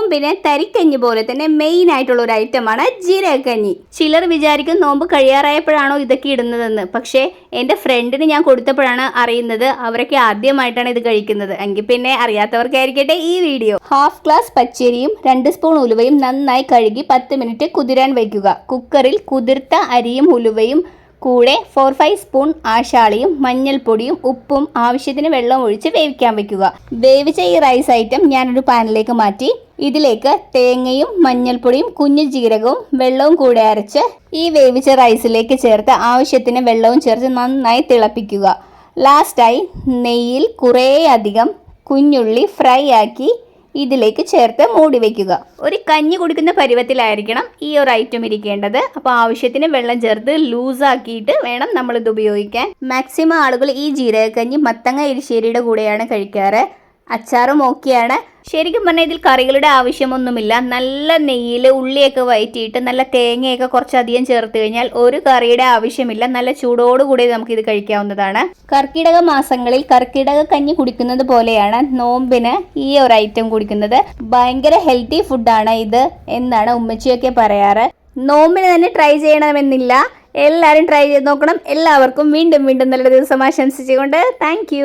നോമ്പിന് തരിക്കഞ്ഞി പോലെ തന്നെ മെയിൻ ആയിട്ടുള്ള ഒരു ഐറ്റമാണ് ജീരകക്കഞ്ഞി. ചിലർ വിചാരിക്കും നോമ്പ് കഴിയാറായപ്പോഴാണോ ഇതൊക്കെ ഇടുന്നതെന്ന്. പക്ഷേ എൻ്റെ ഫ്രണ്ടിന് ഞാൻ കൊടുത്തപ്പോഴാണ് അറിയുന്നത് അവരൊക്കെ ആദ്യമായിട്ടാണ് ഇത് കഴിക്കുന്നത്. എങ്കിൽ പിന്നെ അറിയാത്തവർക്കായിരിക്കട്ടെ ഈ വീഡിയോ. ഹാഫ് ഗ്ലാസ് പച്ചരിയും 2 സ്പൂൺ ഉലുവയും നന്നായി കഴുകി 10 മിനിറ്റ് കുതിരാൻ വയ്ക്കുക. കുക്കറിൽ കുതിർത്ത അരിയും ഉലുവയും കൂടെ 4-5 സ്പൂൺ ആശാളിയും മഞ്ഞൾപ്പൊടിയും ഉപ്പും ആവശ്യത്തിന് വെള്ളം ഒഴിച്ച് വേവിക്കാൻ വെക്കുക. വേവിച്ച ഈ റൈസ് ഐറ്റം ഞാനൊരു പാനിലേക്ക് മാറ്റി ഇതിലേക്ക് തേങ്ങയും മഞ്ഞൾപ്പൊടിയും കുഞ്ഞു ജീരകവും വെള്ളവും കൂടെ അരച്ച് ഈ വേവിച്ച റൈസിലേക്ക് ചേർത്ത് ആവശ്യത്തിന് വെള്ളവും ചേർത്ത് നന്നായി തിളപ്പിക്കുക. ലാസ്റ്റായി നെയ്യിൽ കുറേയധികം കുഞ്ഞുള്ളി ഫ്രൈ ആക്കി ഇതിലേക്ക് ചേർത്ത് മൂടി വയ്ക്കുക. ഒരു കഞ്ഞി കുടിക്കുന്ന പരുവത്തിലായിരിക്കണം ഈ ഒരു ഐറ്റം ഇരിക്കേണ്ടത്. അപ്പോൾ ആവശ്യത്തിന് വെള്ളം ചേർത്ത് ലൂസാക്കിയിട്ട് വേണം നമ്മളിത് ഉപയോഗിക്കാൻ. മാക്സിമം ആളുകൾ ഈ ജീരകക്കഞ്ഞി മത്തങ്ങ എരിശ്ശേരിയുടെ കൂടെയാണ് കഴിക്കാറ്. അച്ചാറും ഓക്കെയാണ്. ശരിക്കും പറഞ്ഞാൽ ഇതിൽ കറികളുടെ ആവശ്യമൊന്നുമില്ല. നല്ല നെയ്യിൽ ഉള്ളിയൊക്കെ വഴറ്റിയിട്ട് നല്ല തേങ്ങയൊക്കെ കുറച്ചധികം ചേർത്ത് കഴിഞ്ഞാൽ ഒരു കറിയുടെ ആവശ്യമില്ല. നല്ല ചൂടോടുകൂടി നമുക്കിത് കഴിക്കാവുന്നതാണ്. കർക്കിടക മാസങ്ങളിൽ കർക്കിടക കഞ്ഞി കുടിക്കുന്നത് പോലെയാണ് നോമ്പിന് ഈ ഒരു ഐറ്റം കുടിക്കുന്നത്. ഭയങ്കര ഹെൽത്തി ഫുഡാണ് ഇത് എന്നാണ് ഉമ്മച്ചിയൊക്കെ പറയാറ്. നോമ്പിന് തന്നെ ട്രൈ ചെയ്യണമെന്നില്ല, എല്ലാവരും ട്രൈ ചെയ്ത് നോക്കണം. എല്ലാവർക്കും വീണ്ടും വീണ്ടും നല്ല ദിവസം ആശംസിച്ചുകൊണ്ട് താങ്ക്